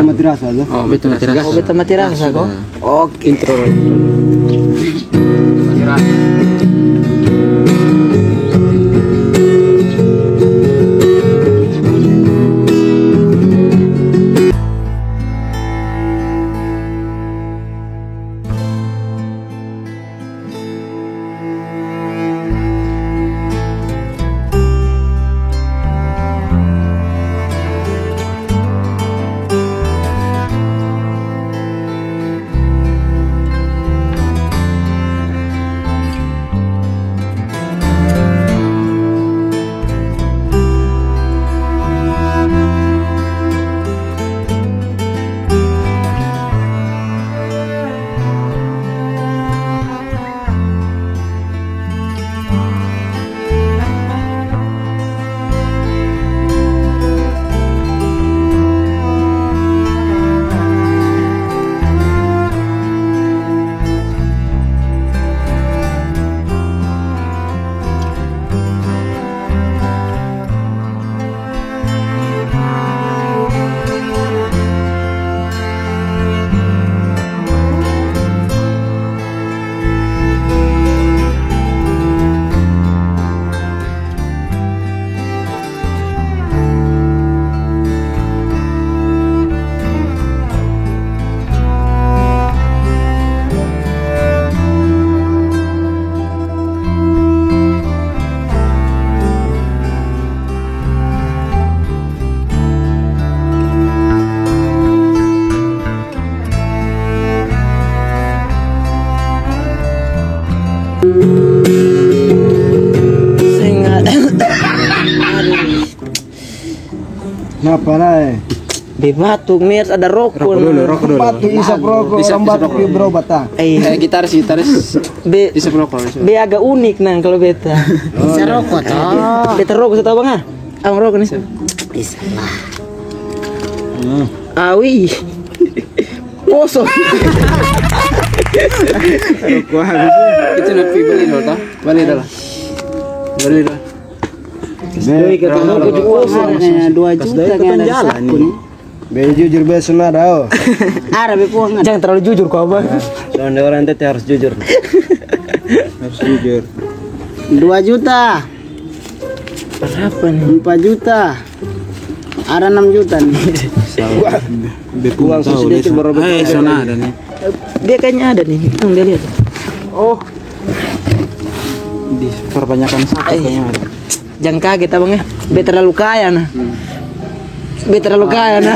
Mati rasa tuh. Oh, beta mati rasa. Oh, beta mati rasa kok. Oke. Intro. Mati rasa. Kenapa lah? Batuk mir ada rokok Rokok dulu. Batuk isap rokok, orang batuk di berobat ah. Gitaris isap rokok. Be agak unik nang kalau beta. Bisa rokok toh. Beta rokok setahu bang ah. Abang rokok nih. Bisa lah. Awi. Kosong. Rokok habis. Itu napi beli dulu toh. Beli dulu. Doi ketemu Harganya 2 juta kan jalan nih. Be jujur be sunada. Ada be puang. Jangan terlalu jujur kau abang. Soalnya orang tete harus jujur. Harus jujur. 2 juta. Berapa nih? 4 juta. Ada 6 juta nih. Uang sedikit berobat. Sana ada nih. Dia kayaknya ada nih. Tunggu dia lihat. Oh, Di perbanyakan satu kayaknya ada. jangan kaget abang ya. Be terlalu kaya nah. Be terlalu kaya nah.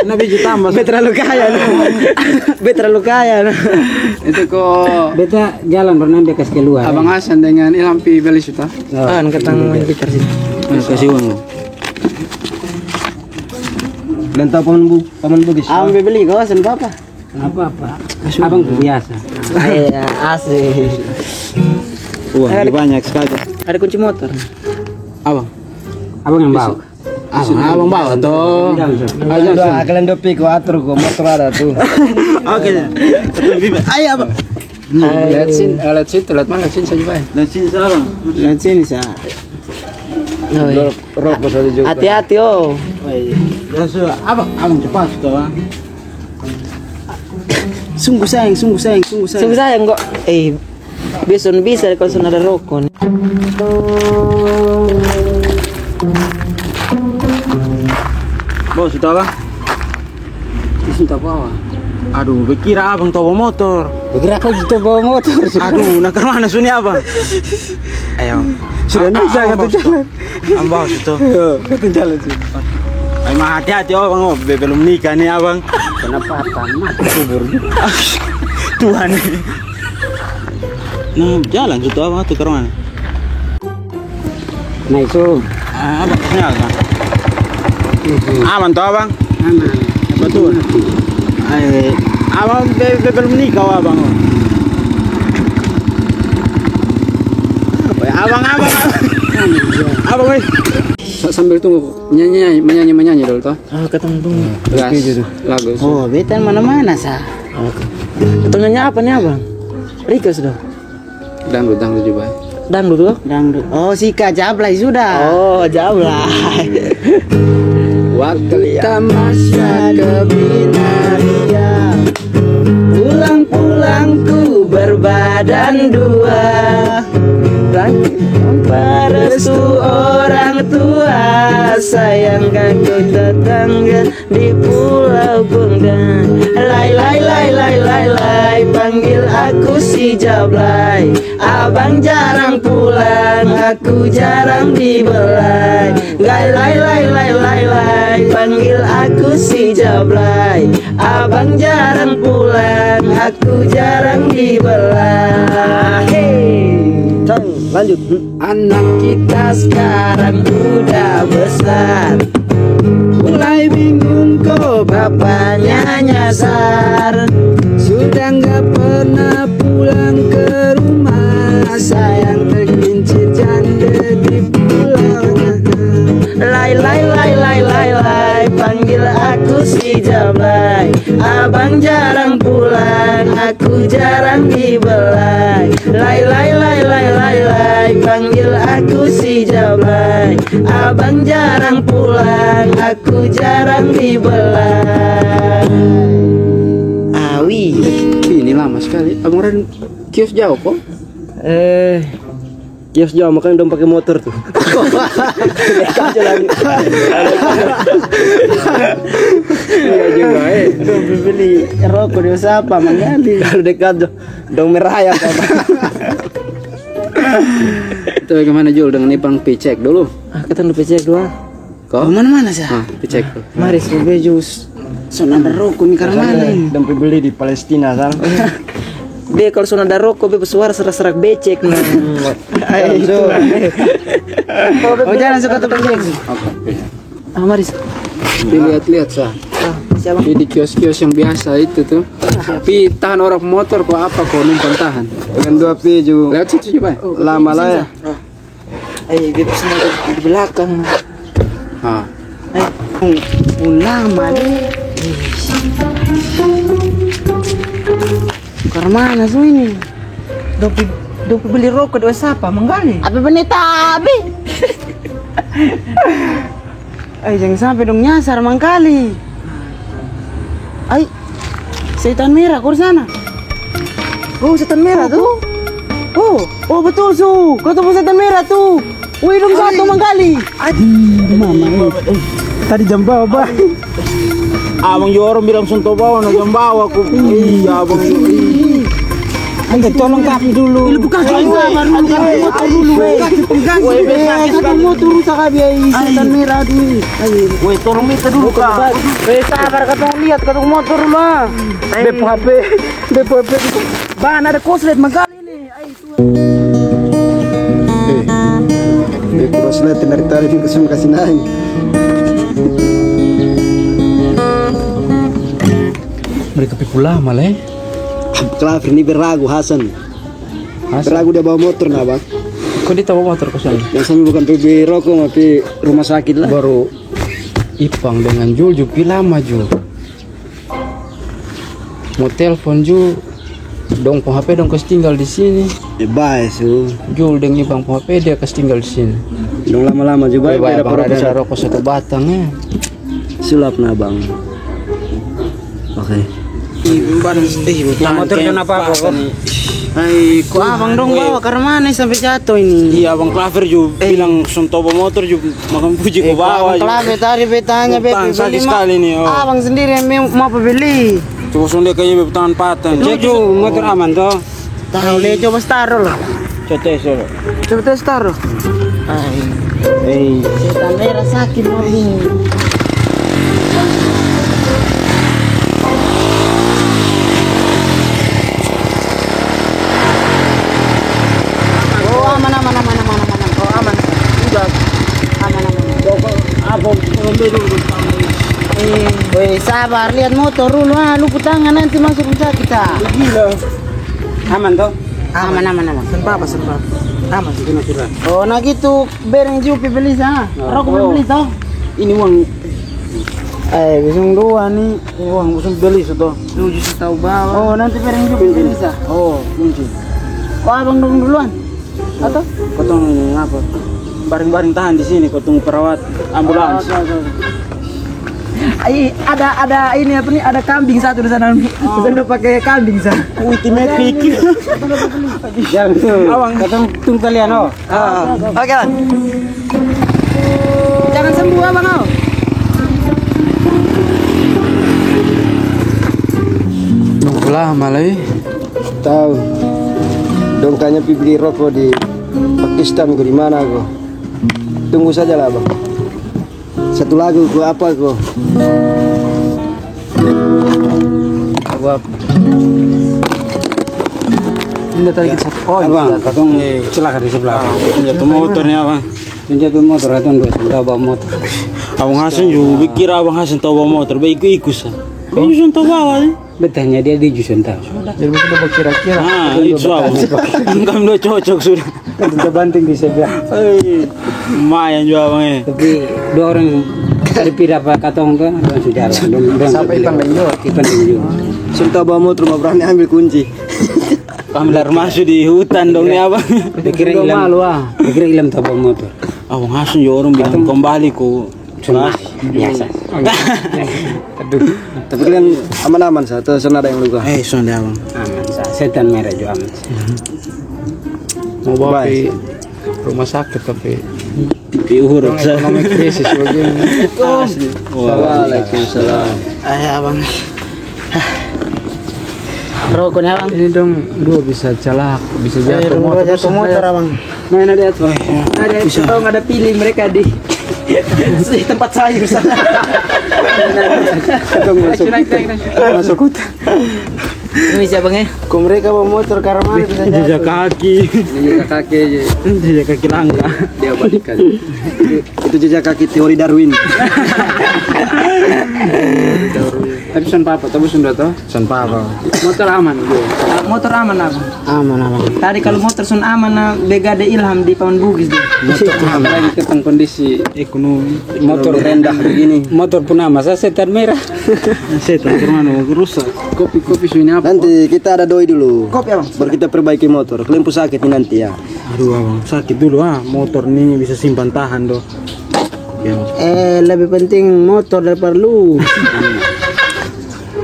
Nabi juta tambah. Be terlalu kaya nah. Be terlalu kaya nah. Itu kok Beta jalan pernah bekas keluar. Abang Hasan dengan Ilham pi beli suta. Kan ketang bicar sini. Kasih uang lo. Dan tahu paman bugis. Abang beli kawasan apa? Apa? Abang biasa. Iya, asik. Uang banyak sekali. Ada kunci motor. Abang. Abang yang bawa. Abang bawa toh. Udah kalian dopi ku atur ku motor ada tuh. Oke. Ayo abang. Lihat sini, lihat mana sini saja pak. Dan sini sekarang. Lihat sini sa. Rokok satu juga. Hati-hati oh. Abang cepat toh. Sungguh sayang. Sungguh sayang kok. Bisa kalau sudah ada rokok. Bos sudah bang. Sudah bawa. Aduh, bekira abang bawa motor. Bergerak lagi tuh bawa motor. Aduh, nak kemana suni abang? Ayo. Sudah bisa kata jalan. Abang itu. Kata jalan sih. Ayo mah hati-hati abang, belum nikah nih abang. Kenapa mati kubur? Tuhan. Jalan situ abang tuh ke mana? Nah itu. Abang kesini abang. Aman tuh abang. Aman. Betul. Abang belum nikah abang. Apa ya abang? Abang weh. Sambil tunggu menyanyi dulu toh. Ketemu tunggu. Lagu. Oh, beta mana-mana sa. Ketemu nyanyi apa nih abang? Rika sudah. Dangdut juga. Dangdut tuh? Dangdut. Oh, si Kak Jablay sudah. Oh, Jablay. Wah, Waktu tamasya ke Binaria, Pulang-pulang ku berbadan dua, restu orang tua, sayangkan ku tetangga di Pulau Bunda. Lai lai lai lai lai lai, panggil aku si Jablay. Abang jarang pulang, aku jarang dibelai. Lai lai lai lai lai lai, panggil aku si Jablay. Abang jarang pulang, aku jarang dibelai. Hey, lanjut. Anak kita sekarang udah besar, mulai bingung kok bapaknya nyasar. sudah nggak pernah pulang ke rumah, sayang tergelincir janda di pulaunya. Lai lai lai lai lai lai, panggil aku si Jablay. Abang jarang pulang, aku jarang dibelai. Lai lai lai lai lai lai, panggil aku si Jablay. Abang jarang pulang, aku jarang dibelai. Awi. Ini lama sekali. Abang Ren kios jauh kok. Kios jauh makanya dong pakai motor tuh. Iya juga dong beli rokok di siapa manggali. Kalau dekat dong merah ya. Itu bagaimana Jul dengan Ipang cek dulu. Kita udah cek dua. Kok Mana-mana sih? cek dulu. Mari sebagai jus. Sono ada rokok nih karena mana? Dong beli di Palestina sang. Be kalau sono ada rokok be bersuara serak-serak becek nah. Oh jangan suka tuh becek. Oke. Mari. Lihat-lihat sah. Siapa? Di kios-kios yang biasa itu tuh. Tapi tahan orang motor kok apa kok numpang tahan. Dengan 2 piju. Lihat situ coba. Lama lah ya. Be pesan di belakang. Lama nih. Karena mana tuh ini? Dopi beli rokok dua siapa? Menggali? Apa bener tabi? Jangan sampai dong nyasar mangkali. Setan merah kau sana. Oh setan merah tuh. Oh betul su. Kau tuh setan merah tuh. Wih dong satu mangkali. Mama, tadi jam berapa? Abang Jorom bilang suntuk bawa, jam bawa aku. Iya abang. Anda tolong kami dulu. Ini bukan sabar dulu, kami motor dulu. Kami motor rusak abi setan merah dulu. Woi tolong minta dulu kak. Sabar kata lihat kata motor mah. Bep HP. Ban ada koslet mangkali nih. Terus lihat tarik kesem kasih naik. Mereka pikul lama leh. Klafir ini beragu Hasan. Beragu dia bawa motor nah bang. Kok dia bawa motor ke sana? Yang sambil bukan PB rokok tapi rumah sakit lah. Baru Ipang dengan Jul juga lama Jul. Mau telepon Jul. Dong pon HP dong kas tinggal di sini. Baik su. Jul dengan Ipang pon HP dia kas tinggal di sini. Dong lama-lama juga Beda ada rokok satu batang ya. Sulap nah bang. Oke. Motor kenapa kok? Kok abang dong bawa karena mana sampai jatuh ini? Iya abang Klaver juga bilang suntuk bawa motor juga makan puji ke bawah. Klaver tadi betanya beli sekali nih. Abang sendiri yang mau beli. Tuh dia kayaknya bertahan patah. Cek juga motor aman toh. Tahu deh coba taruh lah. Coba tes taruh. Setan merah sakit mobil. Woi sabar lihat motor dulu lupa tangan nanti masuk rumah kita. Gila. Aman toh? Aman. Senpapa. Aman sih natural. Oh nah gitu bereng jupi beli sana. Rokok beli toh. Ini uang. Bisung dua nih. Uang busung beli sudah. 7 juta tahu bawa. Oh nanti bereng jupi beli sah. Oh, kunci. Kok abang dong duluan? Atau? Kotong ini apa? Baring-baring tahan di sini, kau tunggu perawat ambulans. Ada ini apa nih? Ada kambing satu di sana. Sudah pakai kambing sana. Ultimate pikir. Awang katong tung kalian oh. Oke, Bang. Jangan sembuh, Bang. Nunggulah malai. Tahu. Dong tanya pi beli rokok di Pakistan di mana kok? Tunggu saja lah bang. Satu lagu kok apa kok? Gua ini tadi kita oh Abang, iya katong celaka di sebelah. Jatuh motornya abang. menjadi motor itu nggak bawa motor. Abang Hasan juga pikir abang Hasan tahu bawa motor, baik ikut sah. Baik tahu bawa nih. Betahnya dia di Jusen tahu. Jadi sudah berkira-kira. Ah, itu abang. Kami udah cocok sudah. Kan sudah banting di sebelah. Lumayan juga abang ya. Tapi dua orang dari pindah pak katong tuh sudah Sampai Ipan Benjo. Ipan Benjo. Sudah bawa motor mau berani ambil kunci. Pamlar masuk di hutan dong nih abang. Dikira ilam malu ah. Dikira ilam tahu bawa motor. Abang Hasan juga orang bilang kembali ku. Cuma biasa. Tapi kalian aman-aman sah, atau sana ada yang luka? Sonde abang. Aman sah. Setan merah juga aman. Mau bawa ke rumah sakit tapi di urut sah. Ekonomi krisis begini. Waalaikumsalam. Ayo, Bang. Rokoknya, Bang. Ini dong dua bisa celak, bisa jatuh motor. Jatuh motor, Bang. Main ada tuh. Ada tahu nggak ada pilih mereka di tempat sayur sana. Masuk hutan. Ini siapa Bang ya? Kok mereka bawa motor karena mana bisa Jejak kaki. Jejak kaki aja. Jejak kaki langka. Dia balikan. itu jejak kaki teori Darwin. Tapi son papa, tapi sudah tahu. Son papa. Motor aman gue. Motor aman, Bang. Aman. Tadi kalau motor sun aman na Begade Ilham di Paman Bugis dia. Motor aman lagi tentang kondisi Ekonomi. motor rendah begini. Motor pun aman, saya setan merah. Setan kemana rusak. Kopi sudah apa? Nanti kita ada doi dulu. Kopi, Bang. Baru kita perbaiki motor. Kalian pun sakit nih nanti ya. Aduh abang sakit dulu motor ini bisa simpan tahan doh. Ya. Lebih penting motor daripada lu.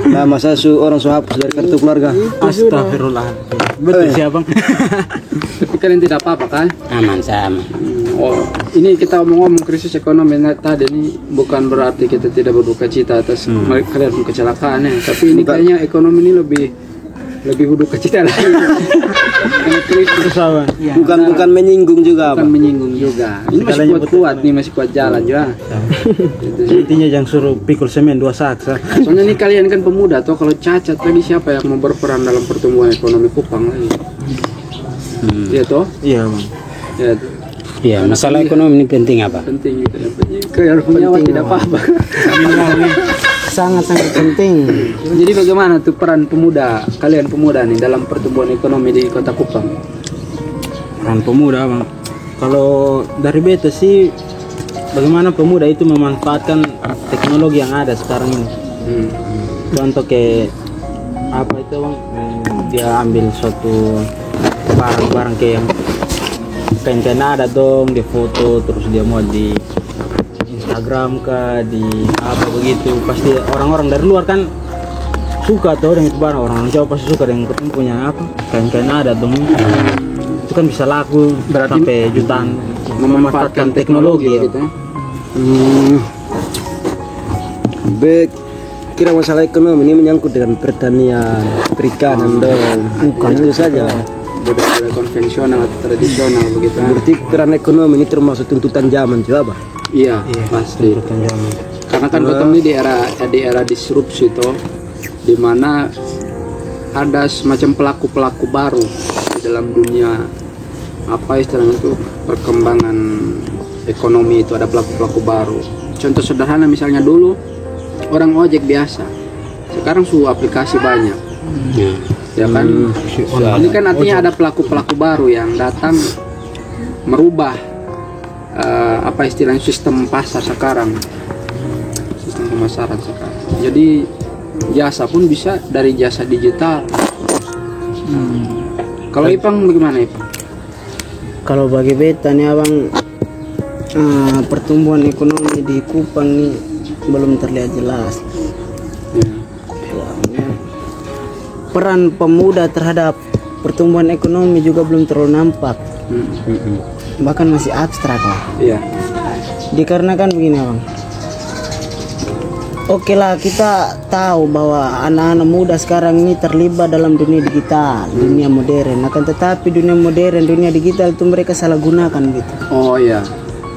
Nah masa orang hapus dari kartu keluarga. Astagfirullah. Betul sih abang. Tapi kalian tidak apa-apa kan? Aman sama. Oh, ini kita ngomong krisis ekonomi tadi ini bukan berarti kita tidak berduka cita atas kalian kecelakaan ya, tapi ini kayaknya ekonomi ini lebih berduka cita lagi. Karena krisis Abang. Bukan menyinggung juga bukan apa. menyinggung juga. Ini masih kuat nih, masih kuat jalan juga. Intinya jangan suruh pikul semen 2 sak. Soalnya ini kalian kan pemuda toh, kalau cacat lagi siapa yang mau berperan dalam pertumbuhan ekonomi Kupang lagi? Iya toh? Iya bang. Ya. Iya, masalah ekonomi ini penting apa? Penting gitu ya. Kalau nyawa tidak apa-apa. Sangat-sangat penting. Jadi bagaimana tuh peran pemuda, kalian pemuda nih dalam pertumbuhan ekonomi di Kota Kupang? Peran pemuda bang. Kalau dari beta sih, bagaimana pemuda itu memanfaatkan teknologi yang ada sekarang ini. Contoh kayak apa itu bang? Dia ambil suatu barang-barang kayak yang kain-kain ada dong, dia foto terus dia mau di Instagram kah, di apa begitu, pasti orang-orang dari luar kan suka tuh dengan itu barang, orang Jawa pasti suka dengan ketemu punya apa kain-kain ada dong, itu kan bisa laku Berarti sampai jutaan. Memanfaatkan teknologi ya. gitu. Kira masalah ekonomi ini menyangkut dengan pertanian, perikanan dong. Bukan itu saja. Budaya konvensional atau tradisional begitu. Berarti peran ekonomi ini termasuk tuntutan zaman juga, Pak? Iya, pasti. Karena kan Batam ini di era disrupsi toh, di mana ada semacam pelaku-pelaku baru di dalam dunia apa istilahnya itu perkembangan ekonomi, itu ada pelaku-pelaku baru. Contoh sederhana misalnya dulu orang ojek biasa, sekarang aplikasi banyak. Ya kan, ini kan artinya ada pelaku-pelaku baru yang datang merubah apa istilahnya sistem pasar sekarang, sistem pemasaran sekarang. Jadi jasa pun bisa dari jasa digital. Kalau Ipang bagaimana Ipang? Kalau bagi beta nih abang, pertumbuhan ekonomi di Kupang nih belum terlihat jelas. Ya. Peran pemuda terhadap pertumbuhan ekonomi juga belum terlalu nampak, bahkan masih abstrak lah. Iya. Dikarenakan begini Bang, oke lah kita tahu bahwa anak-anak muda sekarang ini terlibat dalam dunia digital, dunia modern. Akan tetapi dunia modern, dunia digital itu mereka salah gunakan gitu. Oh iya.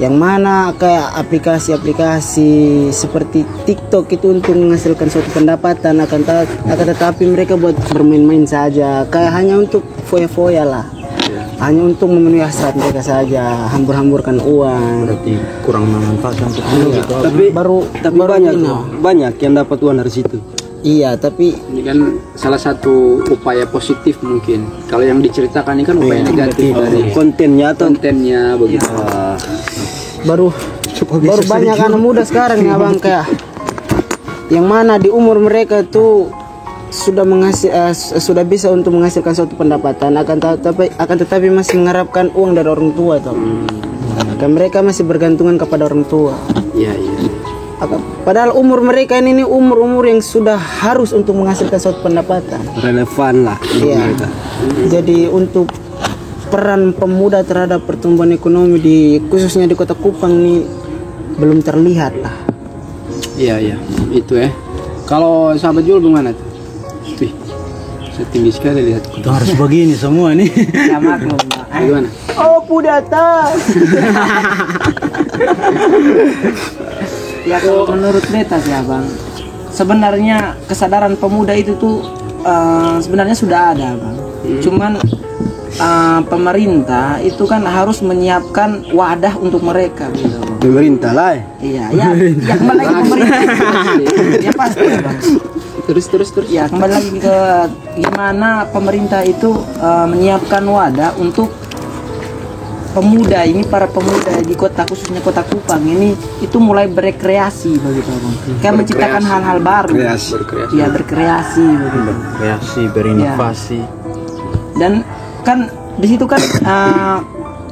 Yang mana kayak aplikasi-aplikasi seperti TikTok itu untuk menghasilkan suatu pendapatan, akan tetapi mereka buat bermain-main saja, kayak hanya untuk foya-foya lah, hanya untuk memenuhi hasrat mereka saja, hambur-hamburkan uang. Berarti kurang memanfaatkan teknologi. Tapi baru banyak ini, kok. Banyak yang dapat uang dari situ. Iya, tapi Ini kan salah satu upaya positif mungkin. Kalau yang diceritakan ini kan upaya negatif dari Kontennya atau kontennya begitu. baru banyak anak muda sekarang ya Bang, kayak yang mana di umur mereka tuh sudah sudah bisa untuk menghasilkan suatu pendapatan, akan tetapi masih mengharapkan uang dari orang tua tuh. Dan mereka masih bergantungan kepada orang tua. Iya, iya. Padahal umur mereka ini umur yang sudah harus untuk menghasilkan suatu pendapatan. relevan lah untuk Iya. mereka. Jadi untuk peran pemuda terhadap pertumbuhan ekonomi khususnya di Kota Kupang ini belum terlihat lah. Iya, iya. Itu ya. Kalau sahabat Jul gimana tuh? Wih, setinggi sekali lihat. Itu harus begini semua nih. Ya maklum. Gimana? Oh, di atas. Ya kalau menurut beta sih Bang, sebenarnya kesadaran pemuda itu tuh sebenarnya sudah ada Bang. Cuman pemerintah itu kan harus menyiapkan wadah untuk mereka gitu. Pemerintah lah. Iya, ya kembali lagi ke pemerintah. Ya pasti Bang. Terus. Ya kembali lagi ke gimana pemerintah itu menyiapkan wadah untuk pemuda ini, para pemuda di kota, khususnya Kota Kupang ini itu mulai berekreasi begitu Bang. Kayak menciptakan hal-hal baru. Berkreasi. Ya berkreasi begitu. Kreasi, berinovasi. Dan kan di situ kan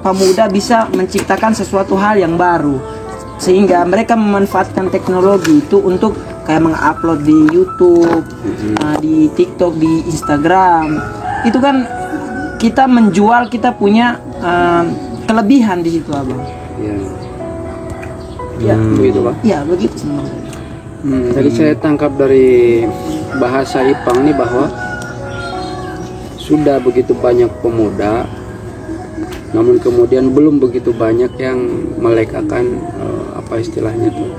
pemuda bisa menciptakan sesuatu hal yang baru, sehingga mereka memanfaatkan teknologi itu untuk kayak mengupload di YouTube, di TikTok, di Instagram. Itu kan kita menjual, kita punya kelebihan di situ Abang. Iya. Ya, Begitu, Pak. ya begitu sebenarnya. Tadi saya tangkap dari bahasa Ipang nih bahwa sudah begitu banyak pemuda, namun kemudian belum begitu banyak yang melek akan apa istilahnya tuh,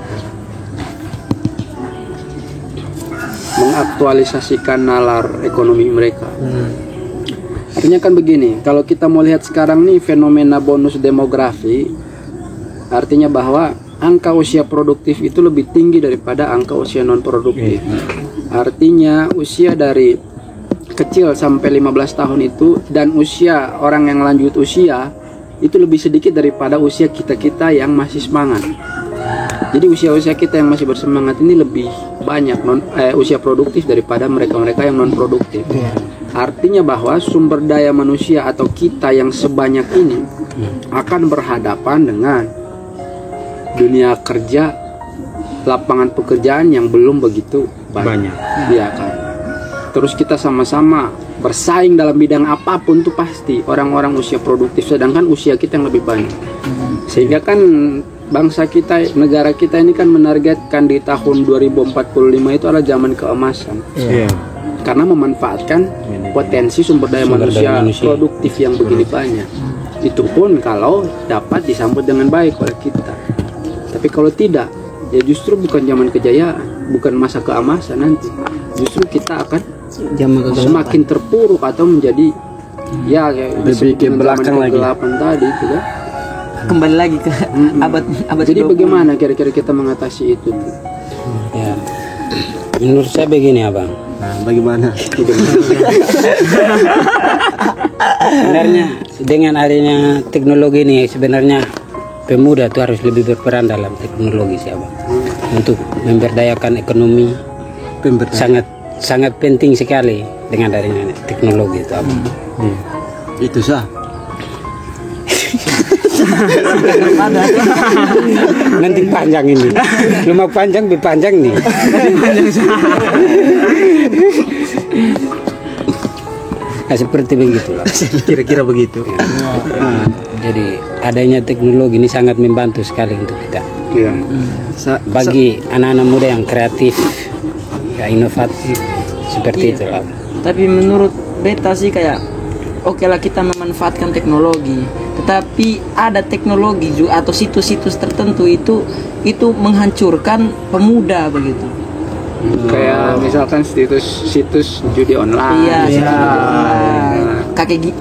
mengaktualisasikan nalar ekonomi mereka. Artinya kan begini, kalau kita mau lihat sekarang nih fenomena bonus demografi, artinya bahwa angka usia produktif itu lebih tinggi daripada angka usia non produktif. Artinya usia dari kecil sampai 15 tahun itu dan usia orang yang lanjut usia itu lebih sedikit daripada usia kita-kita yang masih semangat. Jadi usia-usia kita yang masih bersemangat ini lebih banyak usia produktif daripada mereka-mereka yang non produktif. Artinya bahwa sumber daya manusia atau kita yang sebanyak ini akan berhadapan dengan dunia kerja, lapangan pekerjaan yang belum begitu banyak. Iya kan. Terus kita sama-sama bersaing dalam bidang apapun tuh pasti orang-orang usia produktif, sedangkan usia kita yang lebih banyak. Sehingga kan bangsa kita, negara kita ini kan menargetkan di tahun 2045 itu adalah zaman keemasan. Karena memanfaatkan potensi sumber daya manusia produktif yang begini banyak. Itu pun kalau dapat disambut dengan baik oleh kita. Tapi kalau tidak, ya justru bukan zaman kejayaan, bukan masa keemasan nanti. Justru kita akan semakin terpuruk atau menjadi ya lebih ke belakang lagi. Tadi itu kan. Kembali lagi ke abad Jadi 20. bagaimana kira-kira kita mengatasi itu tuh? Ya, menurut saya begini Abang. Nah, bagaimana? Sebenarnya dengan adanya teknologi ini sebenarnya pemuda itu harus lebih berperan dalam teknologi sih Abang. Untuk memberdayakan ekonomi sangat penting sekali dengan adanya teknologi itu Abang. Itu sah. Nanti panjang ini. Rumah panjang lebih panjang nih. Nah, seperti begitulah. Kira-kira begitu. Nah, jadi adanya teknologi ini sangat membantu sekali untuk kita. Iya. Bagi anak-anak muda yang kreatif, ya inovatif, seperti itulah. Tapi menurut beta sih kayak oke lah kita memanfaatkan teknologi, tetapi ada teknologi juga atau situs-situs tertentu itu menghancurkan pemuda begitu. Kayak misalkan situs judi online. Iya, situs online.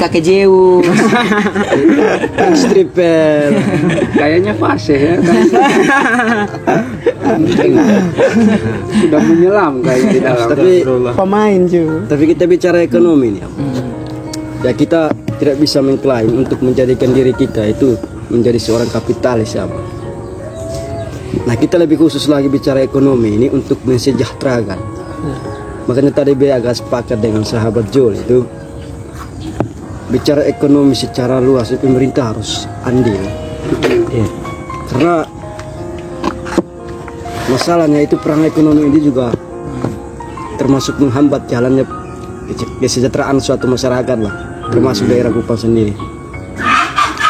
Kakek Zeus. Stripper. Kayaknya fase ya kan. Sudah menyelam kayaknya di dalam. Tapi Pemain juga. tapi kita bicara ekonomi nih. Ya kita tidak bisa mengklaim untuk menjadikan diri kita itu menjadi seorang kapitalis ya. Nah kita lebih khusus lagi bicara ekonomi ini untuk mensejahterakan. Makanya tadi B agak sepakat dengan sahabat Joel itu bicara ekonomi secara luas itu pemerintah harus andil. Karena masalahnya itu perang ekonomi ini juga termasuk menghambat jalannya kesejahteraan suatu masyarakat lah, termasuk daerah Kupang sendiri.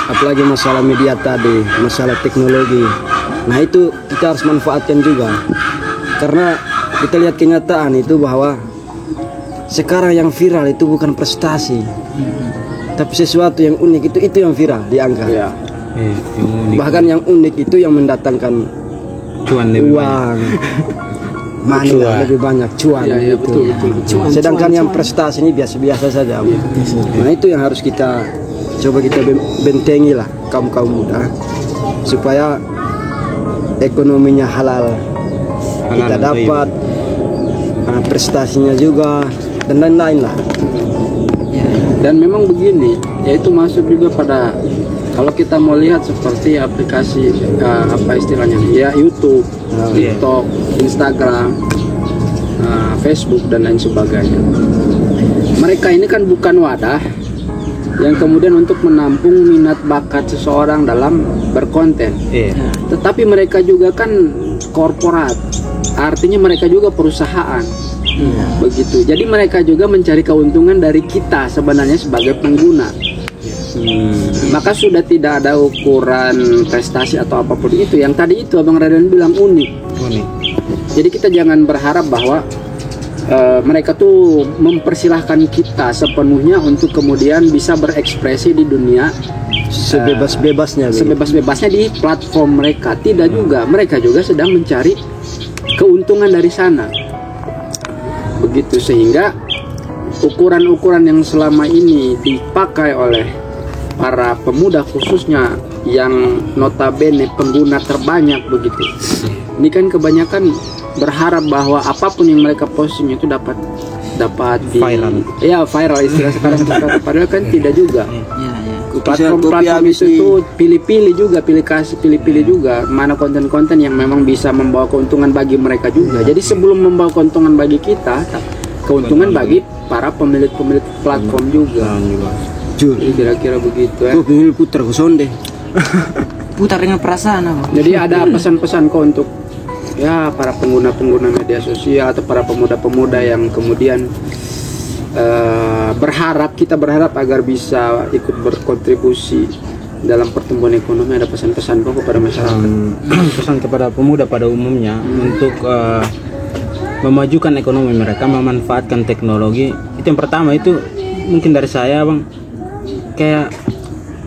Apalagi masalah media tadi, masalah teknologi. Nah itu kita harus manfaatkan juga. Karena kita lihat kenyataan itu bahwa sekarang yang viral itu bukan prestasi, tapi sesuatu yang unik itu yang viral diangkat. Iya. Bahkan yang unik itu yang mendatangkan Cuan lebih uang, money lah, lebih banyak cuan. Iya, iya, gitu. betul. Sedangkan yang prestasi ini biasa-biasa saja. Nah itu yang harus kita coba kita bentengi lah kaum muda supaya ekonominya halal kita dapat, prestasinya juga dan lain-lain lah. Dan memang begini, yaitu masuk juga pada kalau kita mau lihat seperti aplikasi apa istilahnya ya YouTube, TikTok, Instagram, Facebook dan lain sebagainya. Mereka ini kan bukan wadah yang kemudian untuk menampung minat bakat seseorang dalam berkonten. Tetapi mereka juga kan korporat, artinya mereka juga perusahaan. Begitu. Jadi mereka juga mencari keuntungan dari kita sebenarnya sebagai pengguna. Maka sudah tidak ada ukuran prestasi atau apapun itu. Yang tadi itu Abang Raden bilang unik. Jadi kita jangan berharap bahwa mereka tuh mempersilahkan kita sepenuhnya untuk kemudian bisa berekspresi di dunia Sebebas-bebasnya. sebebas-bebasnya di platform mereka. Tidak juga. Mereka juga sedang mencari keuntungan dari sana. Begitu, sehingga ukuran-ukuran yang selama ini dipakai oleh para pemuda khususnya yang notabene pengguna terbanyak begitu. Ini kan kebanyakan berharap bahwa apapun yang mereka posting itu dapat viral. Ya, viral istilah sekarang. Padahal kan tidak juga. Kopi Platform habis itu pilih-pilih juga mana konten-konten yang memang bisa membawa keuntungan bagi mereka juga. Jadi sebelum membawa keuntungan bagi kita, keuntungan bagi para pemilik platform juga. Jadi kira-kira begitu ya. Pilih putar ke sonde. Putar dengan perasaan apa? Jadi ada pesan-pesan kok untuk ya para pengguna media sosial atau para pemuda-pemuda yang kemudian kita berharap agar bisa ikut berkontribusi dalam pertumbuhan ekonomi. Ada pesan-pesan kok kepada masyarakat. Pesan kepada pemuda pada umumnya untuk memajukan ekonomi mereka, memanfaatkan teknologi. Itu yang pertama, itu mungkin dari saya Bang, kayak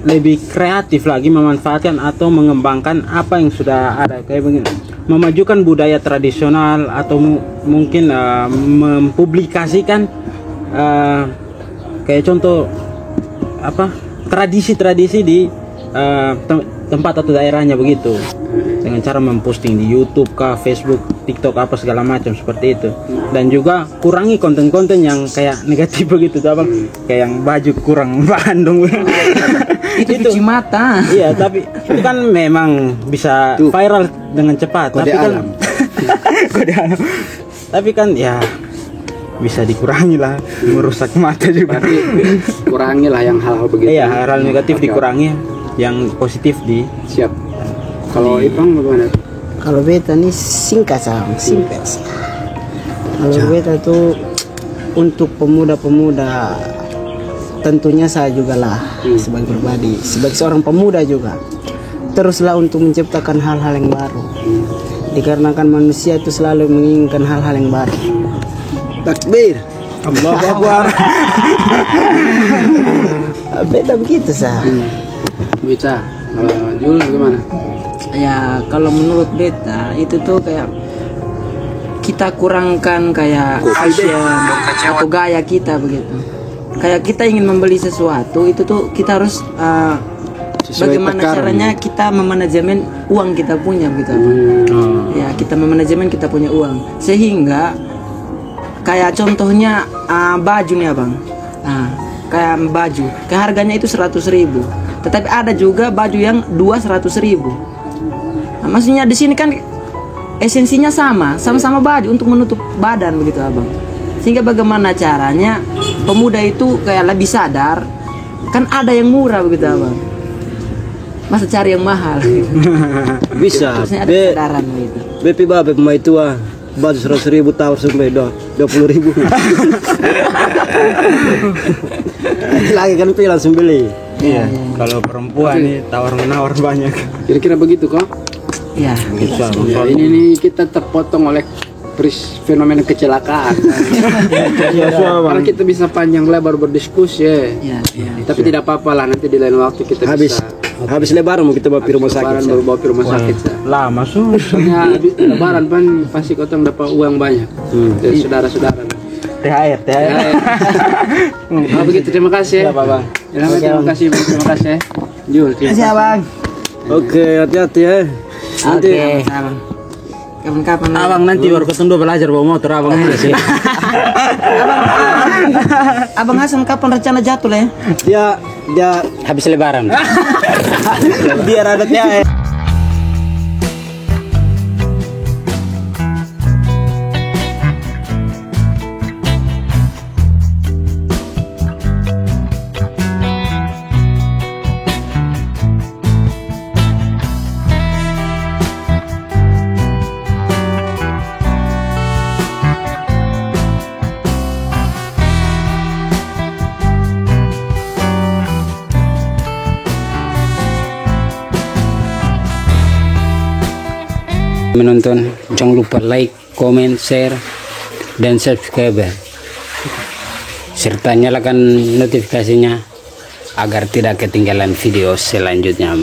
lebih kreatif lagi memanfaatkan atau mengembangkan apa yang sudah ada, kayak begini, memajukan budaya tradisional atau mungkin mempublikasikan kayak contoh apa tradisi-tradisi di tempat atau daerahnya begitu, dengan cara memposting di YouTube kah, Facebook, TikTok apa segala macam seperti itu. Dan juga kurangi konten-konten yang kayak negatif begitu tuh Abang, kayak yang baju kurang bahan dong. Itu cuci mata. Iya, tapi itu kan memang bisa viral dengan cepat. Kode tapi kan alam. kode alam. Tapi kan ya bisa dikurangi lah, merusak mata juga. Berarti kurangilah yang hal-hal begitu. Iya, hal-hal negatif dikurangi. yang positif di. Siap. Kalau Ipang bagaimana? Kalau beta nih singkat sama, simpel. Kalau beta tuh untuk pemuda-pemuda, tentunya saya juga lah sebagai pribadi, sebagai seorang pemuda juga, teruslah untuk menciptakan hal-hal yang baru. Dikarenakan manusia itu selalu menginginkan hal-hal yang baru. Takbir. Allahu Akbar. Beta begitu sah. Bisa. Jul bagaimana? Ya kalau menurut beta itu tuh kayak kita kurangkan kayak fashion atau gaya kita begitu. Kayak kita ingin membeli sesuatu itu tuh kita harus bagaimana caranya kita memanajemen uang kita punya gitu. Ya kita memanajemen kita punya uang sehingga kayak contohnya baju nih abang. Nah, kayak baju, kayak harganya itu 100.000. Tetapi ada juga baju yang 200.000. Nah, maksudnya di sini kan esensinya sama-sama baju untuk menutup badan begitu abang. Sehingga bagaimana caranya pemuda itu kayak lebih sadar, kan ada yang murah begitu abang. Masa cari yang mahal? Bisa. Terusnya ada kesadaran begitu. BP babe pemain tua. Baju 100.000 tawar sampai 20.000. Lagi kan pilih langsung beli. Iya. Kalau perempuan nih tawar menawar banyak. Kira-kira begitu kok? Ya. Bisa. Ya, ini nih kita terpotong oleh fenomena kecelakaan. Karena kita bisa panjang lebar berdiskusi ya. Tapi tidak apa-apa lah, nanti di lain waktu kita Habis lebaran mau kita bawa ke rumah sakit. baru bawa ke rumah sakit. Lama suh. Soalnya habis lebaran kan pasti kotong dapat uang banyak dari saudara-saudara. THR. Oh begitu, terima kasih ya. Bang. Terima kasih ya. Jul, terima kasih. Abang. Oke, hati-hati ya. Nanti Abang. Kapan-kapan Abang nanti baru ketemu belajar bawa motor abang aja sih. Abang Hasan kapan rencana jatuh lah ya? dia Habis lebaran. biar ada THR. Menonton, jangan lupa like, comment, share, dan subscribe, serta nyalakan notifikasinya agar tidak ketinggalan video selanjutnya.